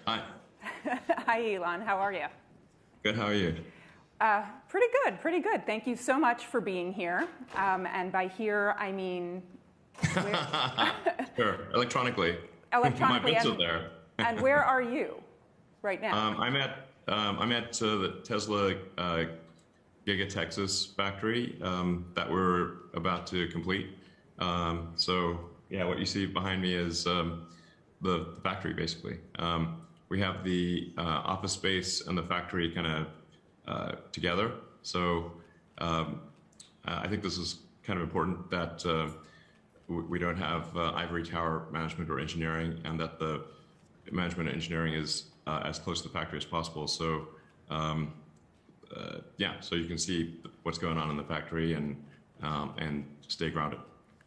Hi. Hi, Elon. How are you? Good. How are you? Pretty good. Pretty good. Thank you so much for being here. And by here, I mean... Sure. Electronically. Electronically. My bits are there. And where are you right now? I'm at the Tesla Giga Texas factory that we're about to complete. So yeah, what you see behind me is the factory, basically. We have the office space and the factory kind of together. So I think this is kind of important that we don't have ivory tower management or engineering, and that the management and engineering is as close to the factory as possible. So yeah, so you can see what's going on in the factory and stay grounded.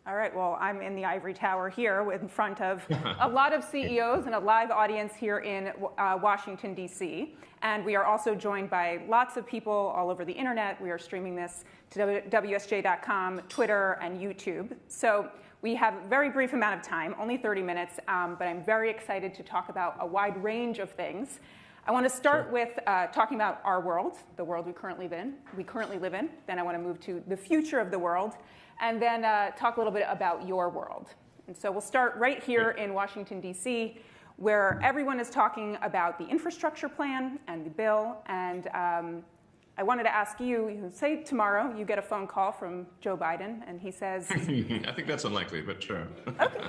All right, well, I'm in the ivory tower here in front of a lot of CEOs and a live audience here in Washington, D.C. And we are also joined by lots of people all over the internet. We are streaming this to WSJ.com, Twitter, and YouTube. So we have a very brief amount of time, only 30 minutes, but I'm very excited to talk about a wide range of things. I want to start with talking about our world, the world we currently live in. Then I want to move to the future of the world, and then talk a little bit about your world. And so we'll start right here in Washington, D.C., where everyone is talking about the infrastructure plan and the bill. And I wanted to ask you, say tomorrow you get a phone call from Joe Biden, and he says... I think that's unlikely, but sure. Okay.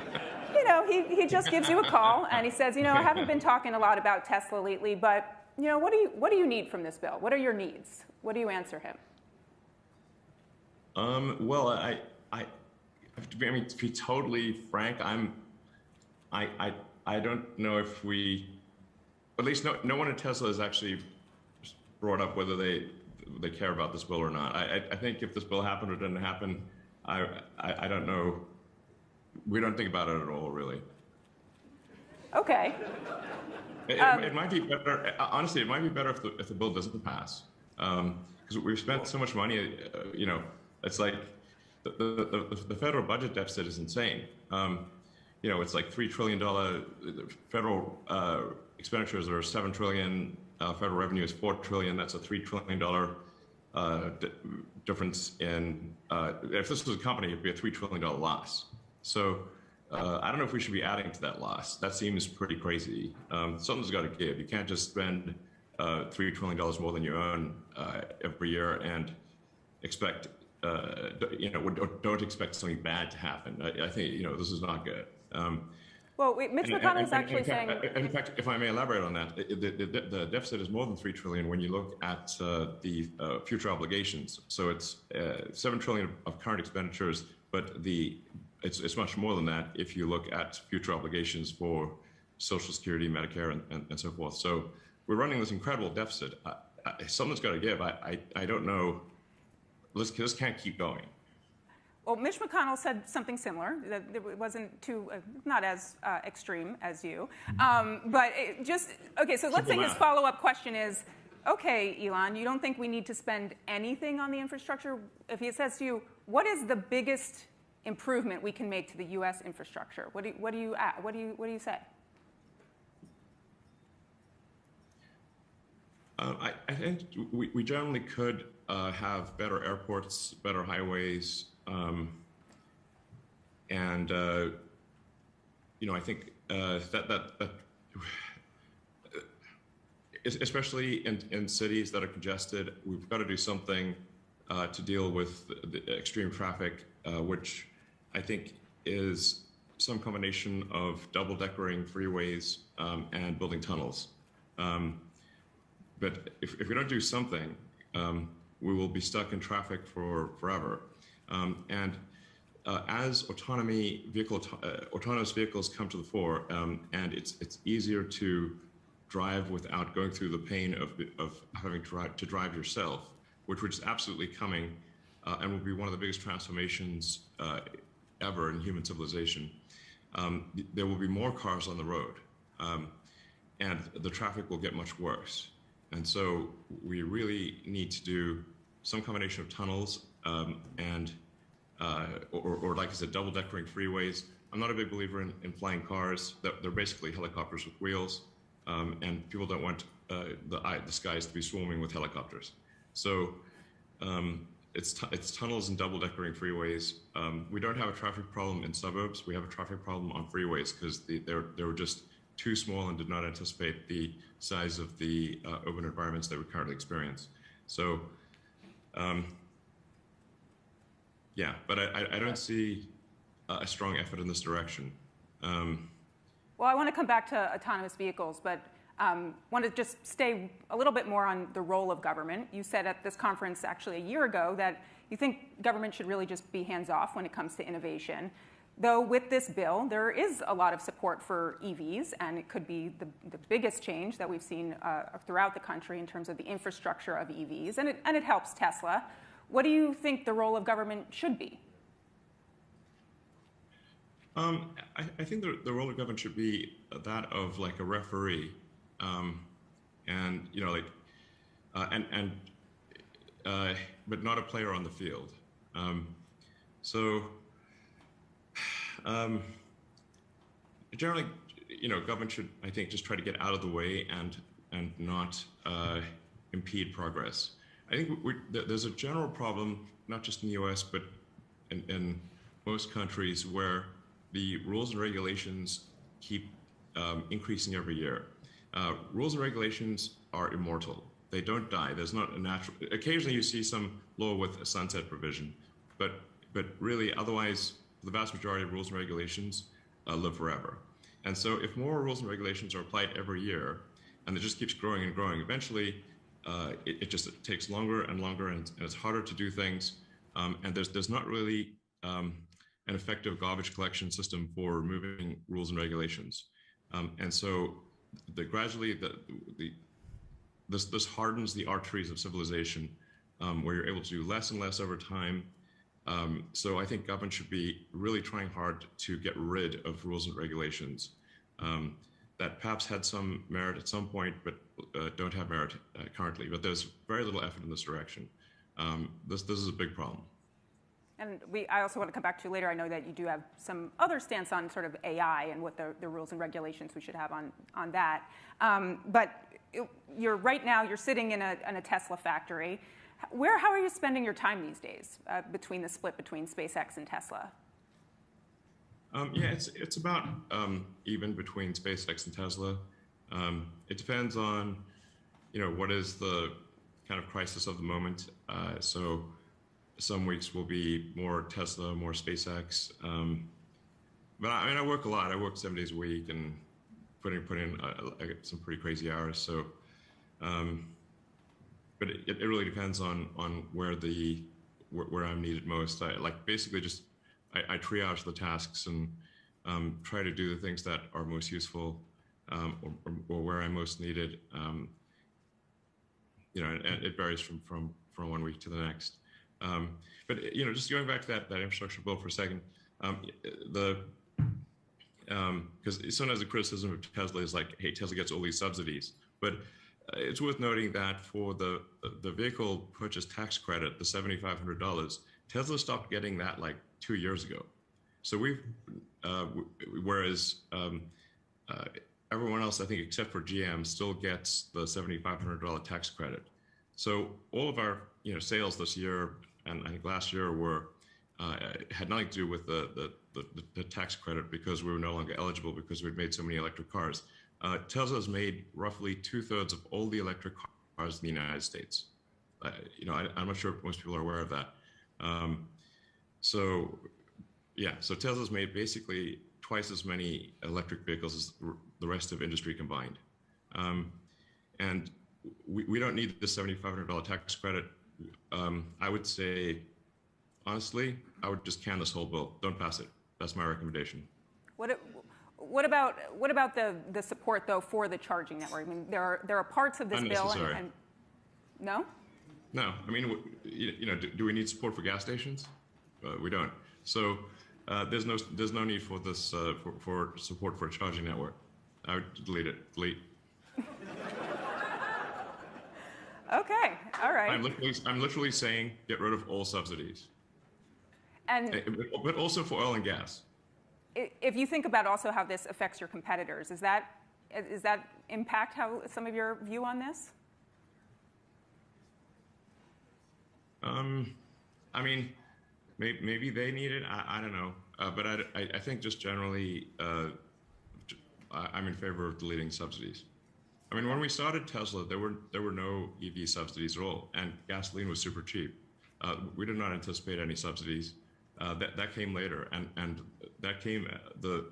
You know, he just gives you a call, and he says, you know, I haven't been talking a lot about Tesla lately, but, you know, what do you need from this bill? What are your needs? What do you answer him? Well, I mean, to be totally frank, I don't know if we, at least no one at Tesla has actually brought up whether they care about this bill or not. I think if this bill happened or didn't happen, I don't know. We don't think about it at all, really. Okay. It might be better. Honestly, it might be better if the bill doesn't pass, because we've spent so much money. You know, it's like the federal budget deficit is insane. You know, it's like $3 trillion. Federal expenditures are $7 trillion. Federal revenue is $4 trillion. That's a $3 trillion difference in. If this was a company, it'd be a $3 trillion loss. So I don't know if we should be adding to that loss. That seems pretty crazy. Something's got to give. You can't just spend $3 trillion more than you own every year and expect, you know, don't expect something bad to happen. I think, you know, this is not good. Well, Mitch McConnell's actually saying... In fact, if I may elaborate on that, the deficit is more than $3 trillion when you look at the future obligations. So it's $7 trillion of current expenditures, but it's much more than that if you look at future obligations for Social Security, Medicare, and so forth. So we're running this incredible deficit. Something's got to give. I don't know. This can't keep going. Well, Mitch McConnell said something similar. That it wasn't too, not as extreme as you. But okay, so let's say his follow-up question is, okay, Elon, you don't think we need to spend anything on the infrastructure? If he says to you, what is the biggest improvement we can make to the U.S. infrastructure? What do you say? I think we generally could have better airports, better highways, and you know, I think that especially in cities that are congested, we've got to do something to deal with the extreme traffic, which I think is some combination of double-deckering freeways and building tunnels. But if we don't do something, we will be stuck in traffic for forever. And as autonomous vehicles come to the fore, and it's easier to drive without going through the pain of having to drive yourself, which is absolutely coming, and will be one of the biggest transformations ever in human civilization. There will be more cars on the road, and the traffic will get much worse. And so we really need to do some combination of tunnels and or like I said, double-deckering freeways. I'm not a big believer in flying cars. They're basically helicopters with wheels, and people don't want the skies to be swarming with helicopters. So it's tunnels and double-deckering freeways. We don't have a traffic problem in suburbs. We have a traffic problem on freeways because they were just too small and did not anticipate the size of the urban environments that we currently experience. So, yeah, but I don't see a strong effort in this direction. Well, I want to come back to autonomous vehicles, but want to just stay a little bit more on the role of government. You said at this conference actually a year ago that you think government should really just be hands-off when it comes to innovation. Though with this bill, there is a lot of support for EVs, and it could be the biggest change that we've seen throughout the country in terms of the infrastructure of EVs, and it helps Tesla. What do you think the role of government should be? I think the role of government should be that of like a referee, and you know, like, but not a player on the field. Generally, you know, government should, I think, just try to get out of the way and not impede progress. I think there's a general problem, not just in the U.S., but in most countries, where the rules and regulations keep increasing every year. Rules and regulations are immortal. They don't die. There's not a natural. Occasionally, you see some law with a sunset provision, but really, otherwise, the vast majority of rules and regulations live forever. And so if more rules and regulations are applied every year, and it just keeps growing and growing, eventually it takes longer and longer, and it's harder to do things. And there's not really an effective garbage collection system for removing rules and regulations. And so gradually this hardens the arteries of civilization, where you're able to do less and less over time. So I think government should be really trying hard to get rid of rules and regulations that perhaps had some merit at some point, but don't have merit currently. But there's very little effort in this direction. This is a big problem. And I also want to come back to later. I know that you do have some other stance on sort of AI and what the rules and regulations we should have on that. But right now you're sitting in a Tesla factory. How are you spending your time these days between the split between SpaceX and Tesla? Yeah, it's about even between SpaceX and Tesla. It depends on, you know, what is the kind of crisis of the moment. So some weeks will be more Tesla, more SpaceX. But I mean, I work a lot. I work 7 days a week and put in I get some pretty crazy hours. So. But it really depends on where I'm needed most. I triage the tasks and try to do the things that are most useful or where I'm most needed. You know, and it varies from 1 week to the next. But you know, just going back to that infrastructure bill for a second, because sometimes the criticism of Tesla is like, hey, Tesla gets all these subsidies, but it's worth noting that for the vehicle purchase tax credit, the $7,500, Tesla stopped getting that like 2 years ago. So whereas everyone else, I think, except for GM, still gets the $7,500 tax credit. So all of our sales this year and I think last year had nothing to do with the tax credit because we were no longer eligible because we'd made so many electric cars. Tesla's made roughly 2/3 of all the electric cars in the United States. I'm not sure if most people are aware of that. So Tesla's made basically twice as many electric vehicles as the rest of industry combined. And we don't need the $7,500 tax credit. I would say, honestly, I would just can this whole bill. Don't pass it. That's my recommendation. What about the support though for the charging network? I mean, there are parts of this bill and no. No, I mean, do we need support for gas stations? We don't. So there's no need for this for support for a charging network. I would delete it. Delete. Okay. All right. I'm literally saying get rid of all subsidies. But also for oil and gas. if you think about also how this affects your competitors, is that impact how some of your view on this? I mean, maybe they need it. I don't know. But I think just generally, I'm in favor of deleting subsidies. I mean, when we started Tesla, there were no EV subsidies at all, and gasoline was super cheap. We did not anticipate any subsidies. That came later, and that came the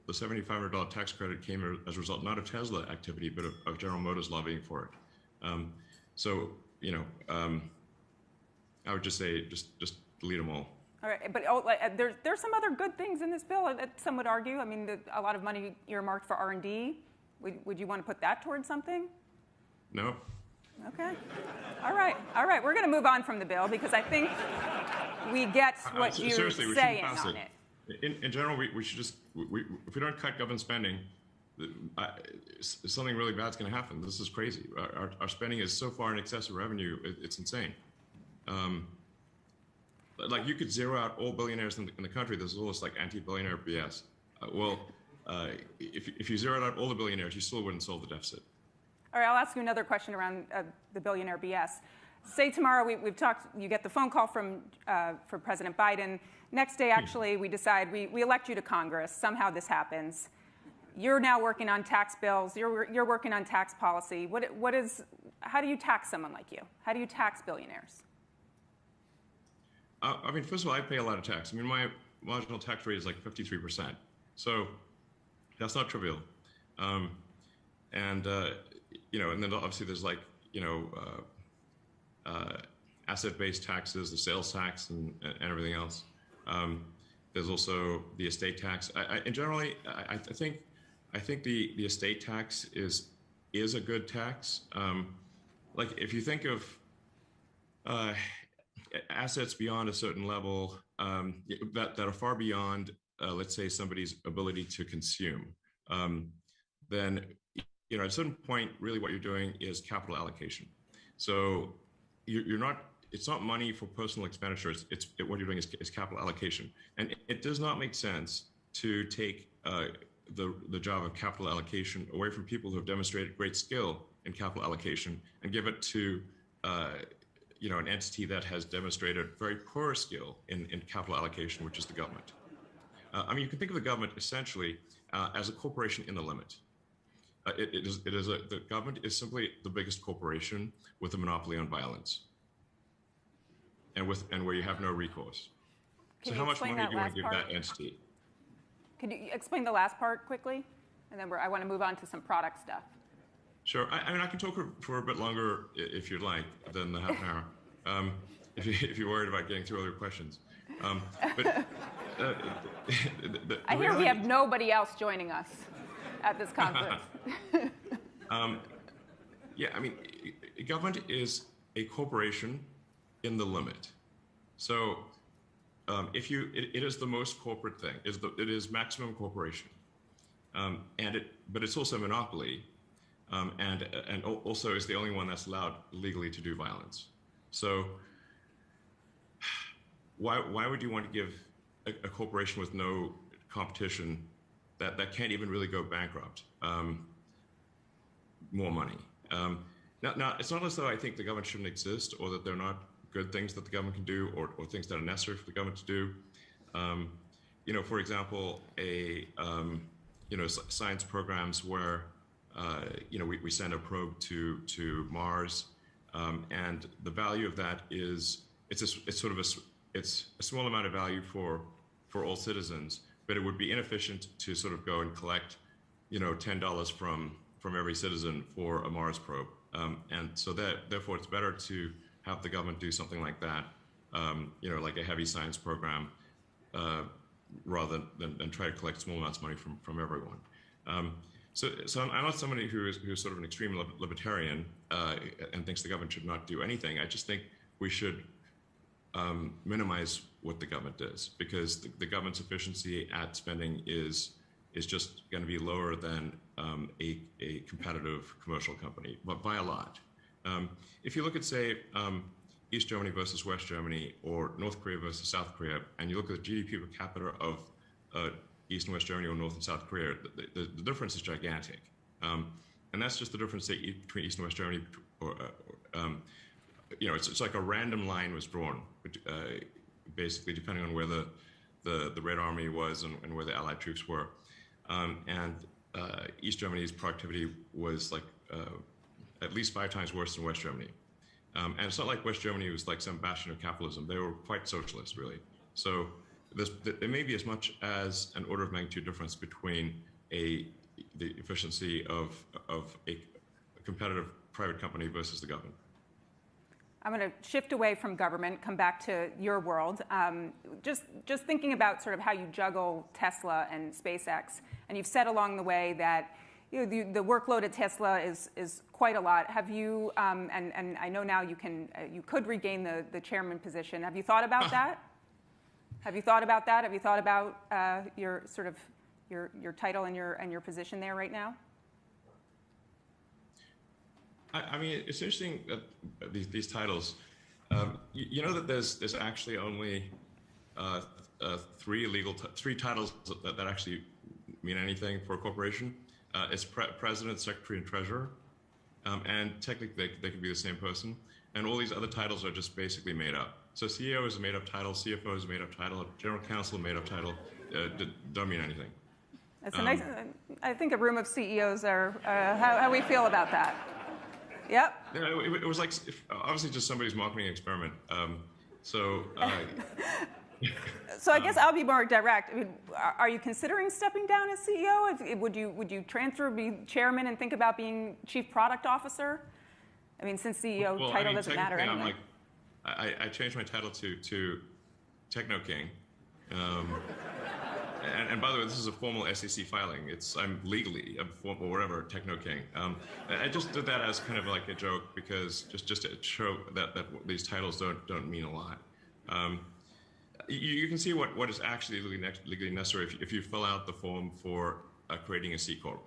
$7,500 tax credit came as a result not of Tesla activity, but of General Motors lobbying for it. So I would just say just delete them all. All right, but there's some other good things in this bill that some would argue. I mean, a lot of money earmarked for R&D. Would you want to put that towards something? No. Okay. All right. We're going to move on from the bill because I think we get what you're saying on it. In general, we should just, if we don't cut government spending, something really bad's going to happen. This is crazy. Our spending is so far in excess of revenue, it's insane. Like you could zero out all billionaires in the country. There's all this like anti-billionaire BS. If you zeroed out all the billionaires, you still wouldn't solve the deficit. All right, I'll ask you another question around the billionaire BS. Say tomorrow we've talked, you get the phone call from President Biden. Next day, actually, we decide we elect you to Congress. Somehow this happens. You're now working on tax bills. You're working on tax policy. How do you tax someone like you? How do you tax billionaires? I mean, first of all, I pay a lot of tax. I mean, my marginal tax rate is like 53%. So that's not trivial. And then obviously there's like, asset-based taxes, the sales tax and everything else. There's also the estate tax. Generally, I think the estate tax is a good tax. Like if you think of assets beyond a certain level that are far beyond, let's say, somebody's ability to consume, then at a certain point, really what you're doing is capital allocation. So it's not money for personal expenditures. What you're doing is capital allocation. And it does not make sense to take the job of capital allocation away from people who have demonstrated great skill in capital allocation and give it to an entity that has demonstrated very poor skill in capital allocation, which is the government. I mean, you can think of the government essentially as a corporation in the limit. The government is simply the biggest corporation with a monopoly on violence, and where you have no recourse. So how much money do you want to give that entity? Could you explain the last part quickly, and then I want to move on to some product stuff. Sure. I mean, I can talk for a bit longer if you'd like than the half an hour. If you're worried about getting through all your questions. I hear we have nobody else joining us at this conference. Yeah, I mean, government is a corporation in the limit. So it is the most corporate thing. It is maximum corporation, but it's also a monopoly, and also is the only one that's allowed legally to do violence. So why would you want to give a corporation with no competition that can't even really go bankrupt more money? Now, it's not as though I think the government shouldn't exist or that they're not good things that the government can do or things that are necessary for the government to do. For example, science programs where we send a probe to Mars, and the value of that is it's a small amount of value for all citizens, but it would be inefficient to sort of go and collect $10 from every citizen for a Mars probe, and so therefore it's better to have the government do something like that, like a heavy science program, rather than try to collect small amounts of money from everyone. So I'm not somebody who's sort of an extreme libertarian and thinks the government should not do anything. I just think we should minimize what the government does, because the government's efficiency at spending is just going to be lower than a competitive commercial company, but by a lot. If you look at, say, East Germany versus West Germany, or North Korea versus South Korea, and you look at the GDP per capita of East and West Germany or North and South Korea. The difference is gigantic. And that's just the difference between East and West Germany. It's like a random line was drawn, basically depending on where the Red Army was and where the Allied troops were. And East Germany's productivity was like at least 5 times worse than West Germany. And it's not like West Germany was like some bastion of capitalism. They were quite socialist, really. So there may be as much as an order of magnitude difference between the efficiency of a competitive private company versus the government. I'm going to shift away from government, come back to your world. Just thinking about sort of how you juggle Tesla and SpaceX, and you've said along the way that the workload at Tesla is quite a lot. Have you? And I know now you could regain the chairman position. Have you thought about that? Have you thought about that? Have you thought about your sort of your title and your position there right now? I mean, it's interesting that these titles. You know that there's actually only three titles that actually mean anything for a corporation. It's president, secretary, and treasurer, and technically they could be the same person. And all these other titles are just basically made up. So CEO is a made-up title, CFO is a made-up title, general counsel a made-up title. Don't mean anything. That's a nice. I think a room of CEOs are how we feel about that. Yep. It was like obviously just somebody's marketing experiment. So I guess I'll be more direct. I mean, are you considering stepping down as CEO? Would you transfer, be chairman, and think about being chief product officer? I mean, since CEO title doesn't matter anyway. I changed my title to Techno King. And by the way, this is a formal SEC filing. I'm legally a formal whatever Techno King. I just did that as kind of like a joke because just to show that these titles don't mean a lot. You can see what is actually legally necessary if you fill out the form for creating a C corp,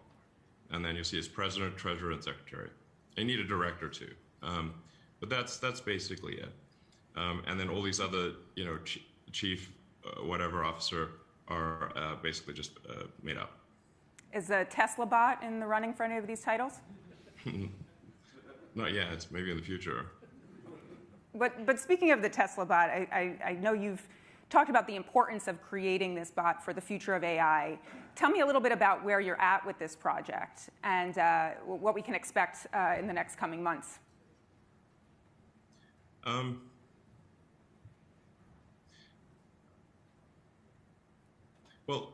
and then you'll see it's president, treasurer, and secretary. You need a director too, but that's basically it. And then all these other chief whatever officer are basically just made up. Is a Tesla bot in the running for any of these titles? Not yet. It's maybe in the future. But speaking of the Tesla bot, I know you've talked about the importance of creating this bot for the future of AI. Tell me a little bit about where you're at with this project and what we can expect in the next coming months. Well,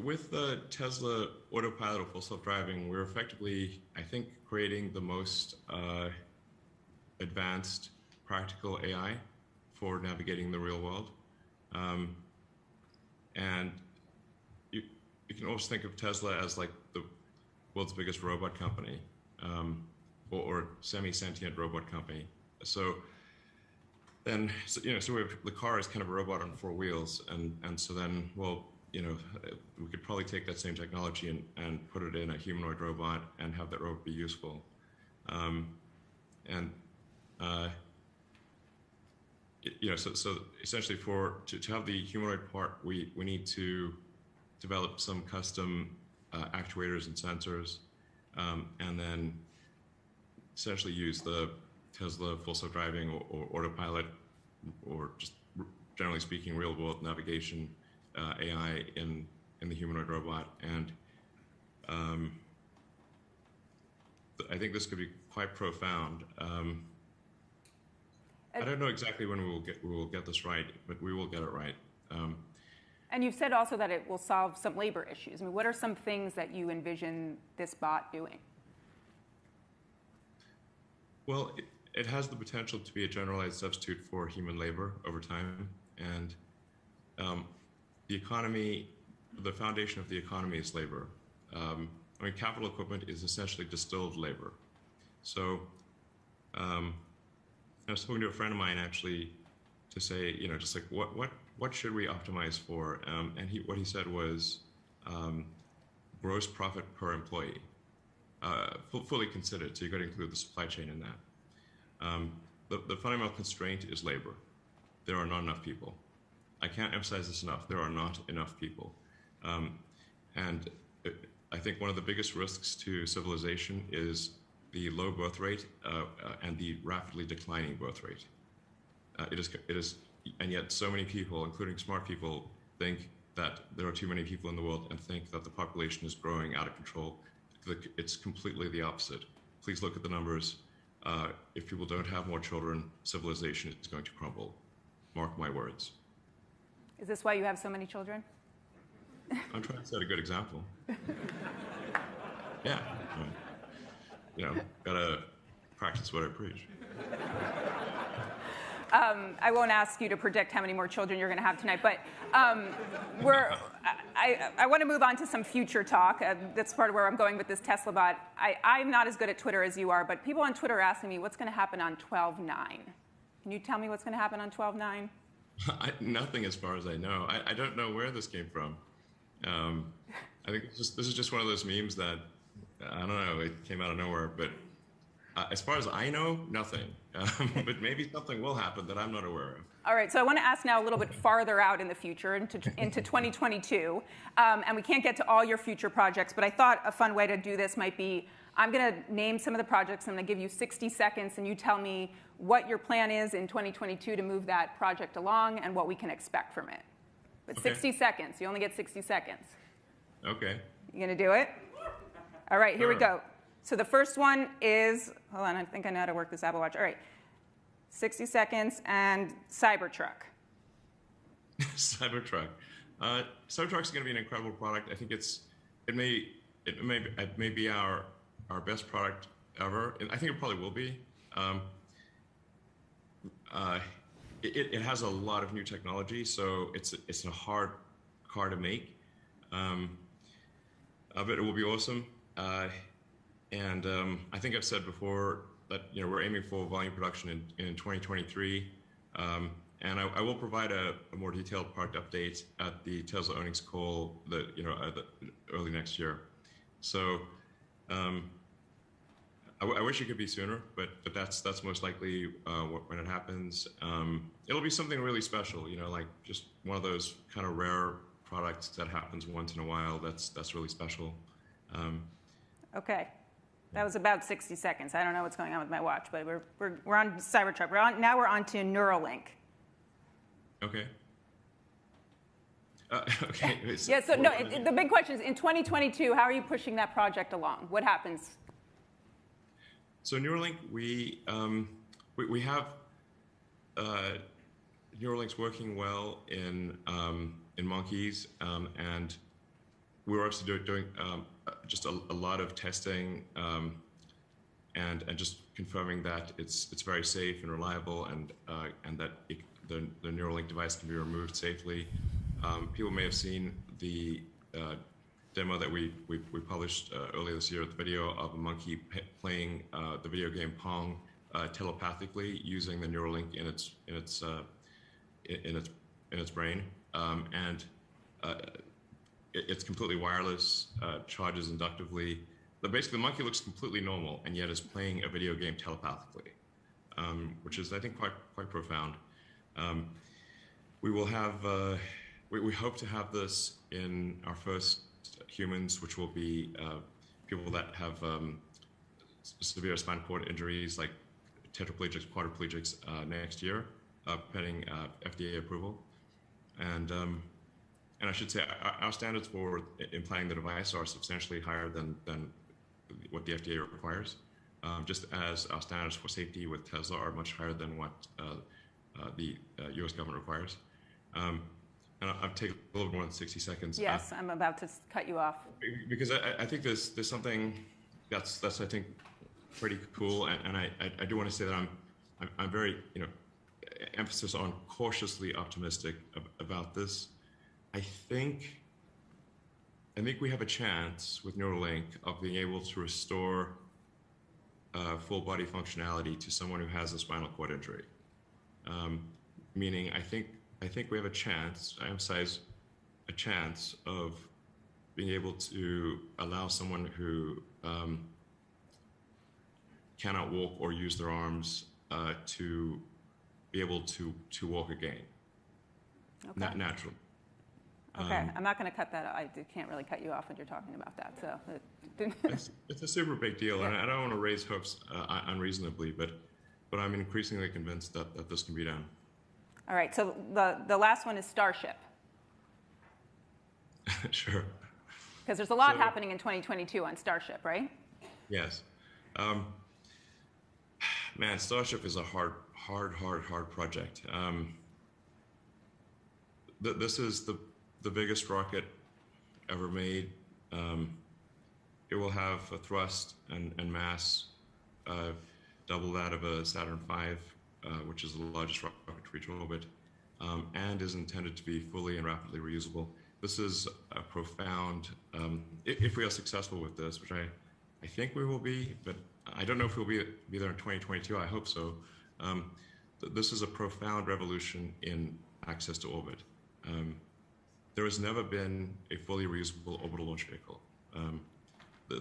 with the Tesla autopilot or full self-driving, we're effectively, I think, creating the most advanced practical AI for navigating the real world. And you can also think of Tesla as like the world's biggest robot company, or semi-sentient robot company. So we have, the car is kind of a robot on 4 wheels, and so then, we could probably take that same technology and put it in a humanoid robot and have that robot be useful. So essentially to have the humanoid part, we need to develop some custom actuators and sensors, and then essentially use the Tesla full self-driving or autopilot, or just generally speaking, real-world navigation AI in the humanoid robot. And I think this could be quite profound. I don't know exactly when we will get this right, but we will get it right. And you've said also that it will solve some labor issues. I mean, what are some things that you envision this bot doing? Well, it has the potential to be a generalized substitute for human labor over time. And the economy, the foundation of the economy is labor. Capital equipment is essentially distilled labor. So I was talking to a friend of mine actually to say, just like what should we optimize for? And what he said was gross profit per employee, fully considered. So you got to include the supply chain in that. The fundamental constraint is labor. There are not enough people. I can't emphasize this enough. There are not enough people. And I think one of the biggest risks to civilization is the low birth rate and the rapidly declining birth rate. It is, and yet so many people, including smart people, think that there are too many people in the world and think that the population is growing out of control. It's completely the opposite. Please look at the numbers. If people don't have more children, civilization is going to crumble. Mark my words. Is this why you have so many children? I'm trying to set a good example. Yeah. Gotta practice what I preach. I won't ask you to predict how many more children you're going to have tonight, but I want to move on to some future talk. That's part of where I'm going with this Tesla bot. I'm not as good at Twitter as you are, but people on Twitter are asking me what's going to happen on 12/9. Can you tell me what's going to happen on 12/9? Nothing as far as I know. I don't know where this came from. I think this is just one of those memes that, I don't know, it came out of nowhere, but as far as I know, nothing. But maybe something will happen that I'm not aware of. All right, so I want to ask now a little bit farther out in the future, into 2022. And we can't get to all your future projects, but I thought a fun way to do this might be, I'm going to name some of the projects. I'm going to give you 60 seconds, and you tell me what your plan is in 2022 to move that project along and what we can expect from it. But okay. 60 seconds. You only get 60 seconds. Okay. You going to do it? All right, here we go. So the first one is, hold on, I think I know how to work this Apple Watch. All right, 60 seconds and Cybertruck. Cybertruck. Cybertruck's going to be an incredible product. I think it may be our best product ever. And I think it probably will be. It has a lot of new technology, so it's a hard car to make. But it will be awesome. And I think I've said before that we're aiming for volume production in 2023, and I will provide a more detailed product update at the Tesla earnings call early next year. So I wish it could be sooner, but that's most likely when it happens. It'll be something really special, like just one of those kind of rare products that happens once in a while. That's really special. Okay. That was about 60 seconds. I don't know what's going on with my watch, but we're on Cybertruck. Now we're on to Neuralink. Okay. Okay. Yeah. So no, the big question is in 2022, how are you pushing that project along? What happens? So Neuralink, we have Neuralink's working well in monkeys, and we're also doing just a lot of testing and just confirming that it's very safe and reliable, and that the Neuralink device can be removed safely. People may have seen the demo that we published earlier this year, the video of a monkey playing the video game Pong telepathically using the Neuralink in its brain, and it's completely wireless, charges inductively. But basically, the monkey looks completely normal, and yet is playing a video game telepathically, which is, I think, quite profound. We will have, we hope to have this in our first humans, which will be people that have severe spinal cord injuries, like tetraplegics, quadriplegics, next year, pending FDA approval. And I should say our standards for implanting the device are substantially higher than what the FDA requires, just as our standards for safety with Tesla are much higher than what the U.S. government requires. And I'll take a little bit more than 60 seconds. Yes, I'm about to cut you off. Because I think there's something that's I think pretty cool, and I do want to say that I'm very emphasis on cautiously optimistic about this. I think we have a chance with Neuralink of being able to restore full body functionality to someone who has a spinal cord injury. Meaning, I think we have a chance, I emphasize a chance, of being able to allow someone who cannot walk or use their arms to be able to walk again, naturally. Okay, I'm not going to cut that out. I can't really cut you off when you're talking about that. So it's a super big deal, yeah. And I don't want to raise hopes unreasonably, but I'm increasingly convinced that this can be done. All right, so the last one is Starship. Sure. Because there's a lot happening in 2022 on Starship, right? Yes. Man, Starship is a hard project. This is the biggest rocket ever made. It will have a thrust and mass double that of a Saturn V, which is the largest rocket to reach orbit, and is intended to be fully and rapidly reusable. This is a profound, if we are successful with this, which I think we will be, but I don't know if we'll be there in 2022, I hope so. This is a profound revolution in access to orbit. There has never been a fully reusable orbital launch vehicle.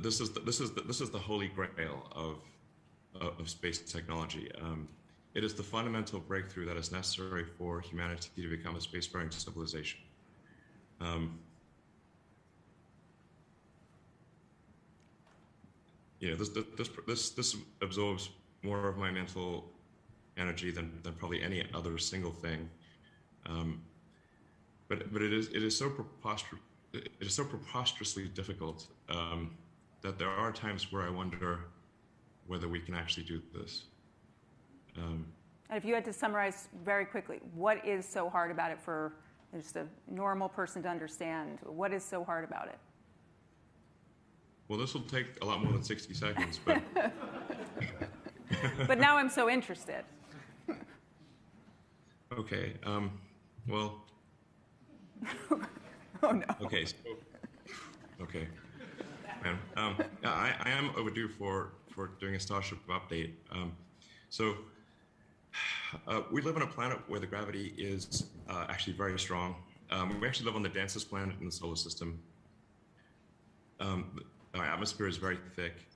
This is the holy grail of space technology. It is the fundamental breakthrough that is necessary for humanity to become a spacefaring civilization. This absorbs more of my mental energy than probably any other single thing. But it is so preposterously difficult that there are times where I wonder whether we can actually do this. And if you had to summarize very quickly, what is so hard about it for just a normal person to understand? What is so hard about it? Well, this will take a lot more than 60 seconds, but... But now I'm so interested. Okay, well... Oh, no. Okay, okay. Man, I am overdue for doing a Starship update. We live on a planet where the gravity is actually very strong. We actually live on the densest planet in the solar system. Our atmosphere is very thick,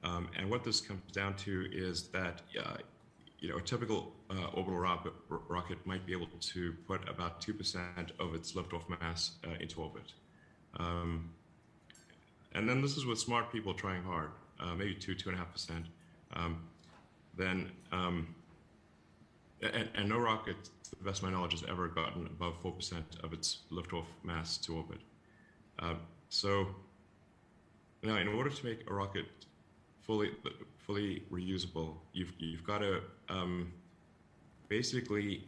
and what this comes down to is that a typical orbital rocket might be able to put about 2% of its liftoff mass into orbit. And then this is with smart people trying hard, maybe 2.5%. And no rocket, to the best of my knowledge, has ever gotten above 4% of its liftoff mass to orbit. So now, in order to make a rocket fully reusable, you've got to basically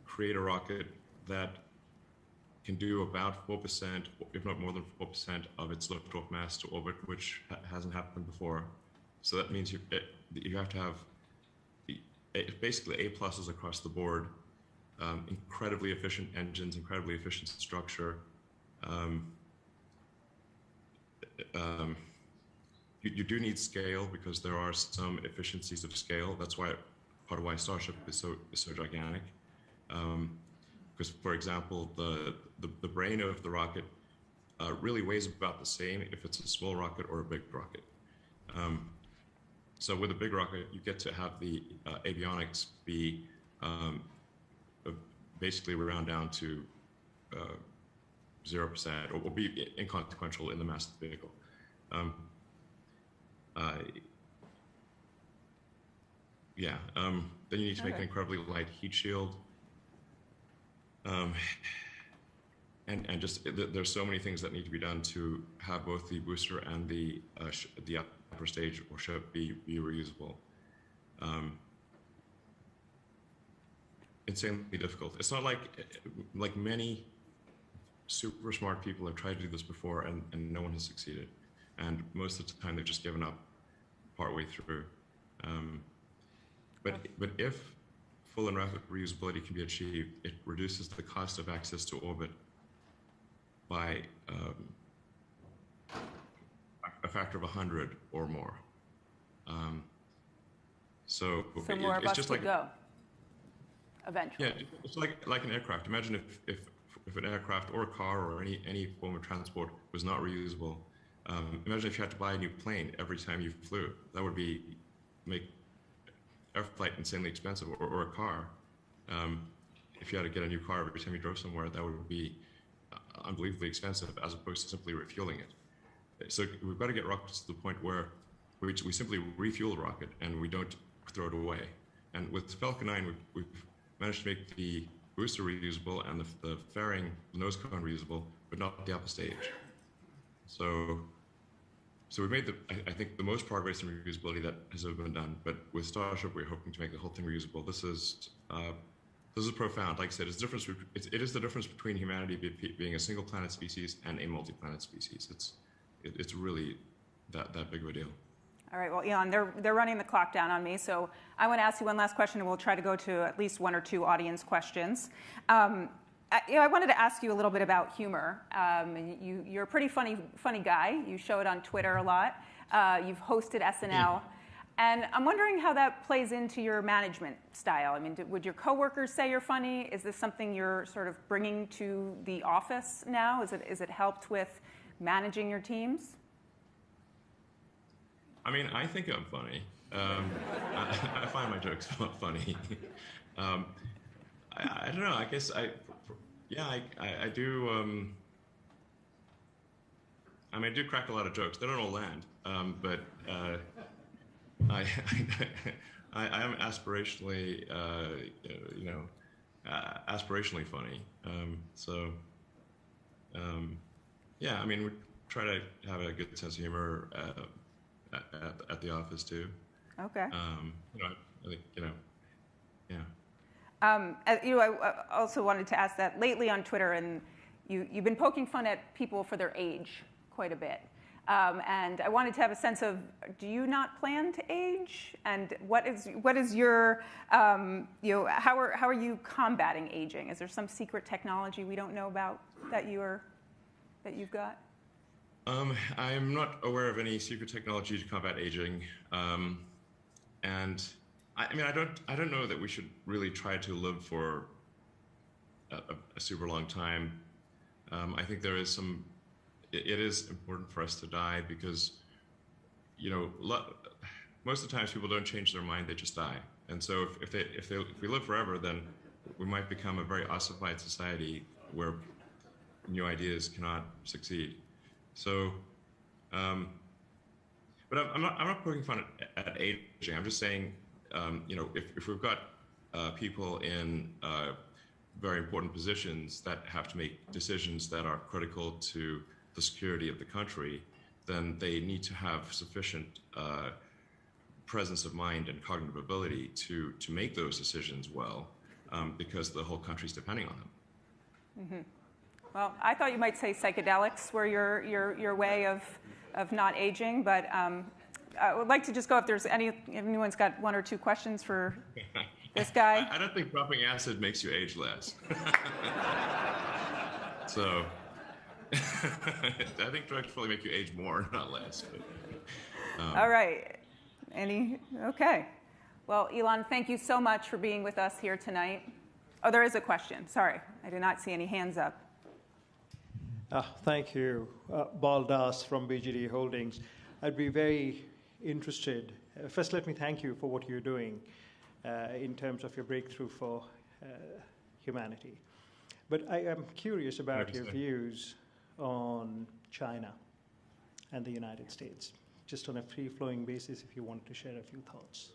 create a rocket that can do about 4%, if not more than 4%, of its liftoff mass to orbit, which hasn't happened before. So that means you have to have basically A pluses across the board, incredibly efficient engines, incredibly efficient structure. You do need scale because there are some efficiencies of scale. That's why part of why Starship is so gigantic. Because, for example, the brain of the rocket really weighs about the same if it's a small rocket or a big rocket. So with a big rocket, you get to have the avionics be basically round down to 0% or be inconsequential in the mass of the vehicle. Then you need to make an incredibly light heat shield. And just there's so many things that need to be done to have both the booster and the upper stage or ship be reusable. Insanely difficult. It's not like many super smart people have tried to do this before and no one has succeeded. And most of the time they've just given up partway through. But if full and rapid reusability can be achieved, it reduces the cost of access to orbit by a factor of 100 or more. So more of it's us just could go eventually. Yeah, it's like an aircraft. Imagine if an aircraft or a car or any form of transport was not reusable. Imagine if you had to buy a new plane every time you flew. That would make air flight insanely expensive, or a car. if you had to get a new car every time you drove somewhere, that would be unbelievably expensive as opposed to simply refueling it. So we've got to get rockets to the point where we simply refuel the rocket and we don't throw it away. And with Falcon 9, we've managed to make the booster reusable and the fairing nose cone reusable, but not the upper stage. So we've made I think the most progress in reusability that has ever been done. But with Starship, we're hoping to make the whole thing reusable. This is profound. Like I said, it is the difference between humanity being a single planet species and a multi-planet species. It's really that big of a deal. All right, well, Elon, they're running the clock down on me, so I want to ask you one last question, and we'll try to go to at least one or two audience questions. I wanted to ask you a little bit about humor. You're a pretty funny guy. You show it on Twitter a lot. You've hosted SNL. And I'm wondering how that plays into your management style. I mean, would your coworkers say you're funny? Is this something you're sort of bringing to the office now? Is it helped with managing your teams? I mean, I think I'm funny. I find my jokes funny. I don't know. I guess I do. I mean, I do crack a lot of jokes. They don't all land, but I am aspirationally, aspirationally funny. Yeah. I mean, we try to have a good sense of humor. At the office too. Okay. I think yeah. I also wanted to ask that lately on Twitter, and you've been poking fun at people for their age quite a bit, and I wanted to have a sense of, do you not plan to age, and what is your how are you combating aging? Is there some secret technology we don't know about that you've got? I'm not aware of any secret technology to combat aging, and I mean, I don't know that we should really try to live for a super long time. I think there is it is important for us to die because, most of the times people don't change their mind; they just die. And so if we live forever, then we might become a very ossified society where new ideas cannot succeed. So, but I'm not poking fun at aging. I'm just saying, if we've got people in very important positions that have to make decisions that are critical to the security of the country, then they need to have sufficient presence of mind and cognitive ability to make those decisions well, because the whole country's depending on them. Mm-hmm. Well, I thought you might say psychedelics were your way of not aging, but I would like to just go if anyone's got one or two questions for this guy. I don't think dropping acid makes you age less. So I think drugs probably make you age more, not less. But, all right. Okay. Well, Elon, thank you so much for being with us here tonight. Oh, there is a question. Sorry, I did not see any hands up. Thank you. Baldas from BGD Holdings. I'd be very interested. First, let me thank you for what you're doing in terms of your breakthrough for humanity. But I am curious about your views on China and the United States, just on a free-flowing basis, if you want to share a few thoughts.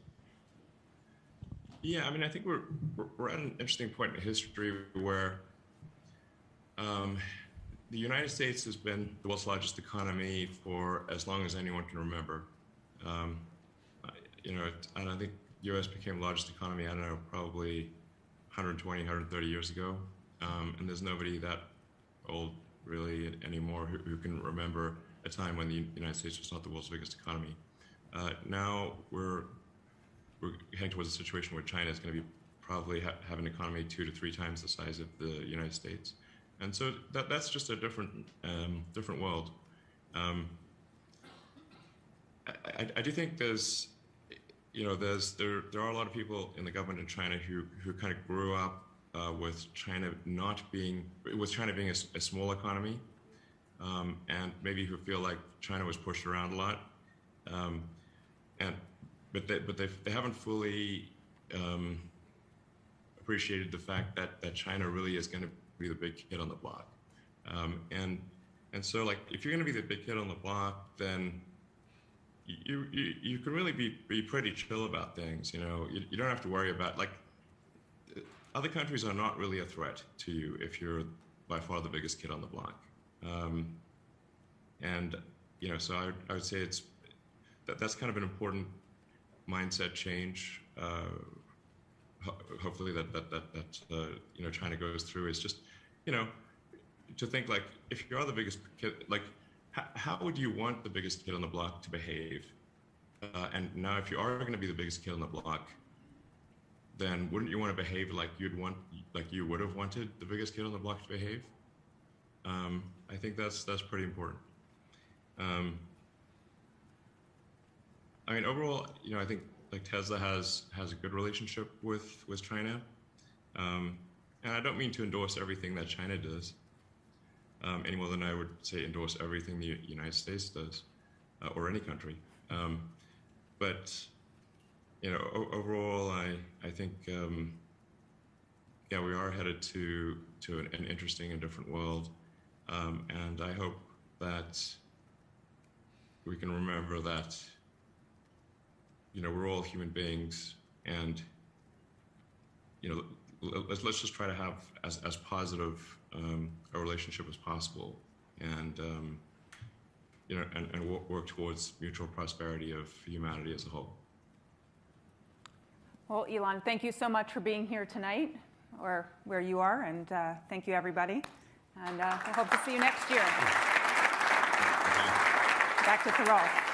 Yeah, I mean, I think we're at an interesting point in history where the United States has been the world's largest economy for as long as anyone can remember. And I think the U.S. became the largest economy, I don't know, probably 120, 130 years ago. And there's nobody that old, really, anymore who can remember a time when the United States was not the world's biggest economy. Now we're heading towards a situation where China is going to be probably have an economy 2 to 3 times the size of the United States. And so that's just a different world. I do think there are a lot of people in the government in China who kind of grew up with China being a small economy, and maybe who feel like China was pushed around a lot, but they haven't fully appreciated the fact that China really is going to be the big kid on the block. And so, like, if you're going to be the big kid on the block, then you can really be pretty chill about things. You know, you don't have to worry about, like, other countries are not really a threat to you if you're by far the biggest kid on the block. And, you know, so I would say that's kind of an important mindset change. Hopefully that you know, China goes through, is just, you know, to think, like, if you are the biggest kid, like, how would you want the biggest kid on the block to behave? And now, if you are going to be the biggest kid on the block, then wouldn't you want to behave like you would have wanted the biggest kid on the block to behave? I think that's pretty important. I mean, overall, you know, I think, like, Tesla has a good relationship with China, and I don't mean to endorse everything that China does, any more than I would say endorse everything the United States does, or any country. But, you know, overall, I think, yeah, we are headed to an interesting and different world, and I hope that we can remember that, you know, we're all human beings, and, you know, let's just try to have as positive a relationship as possible, and you know, and work towards mutual prosperity of humanity as a whole. Well, Elon, thank you so much for being here tonight, or where you are, and thank you, everybody. And I hope to see you next year. Back to Tyrol.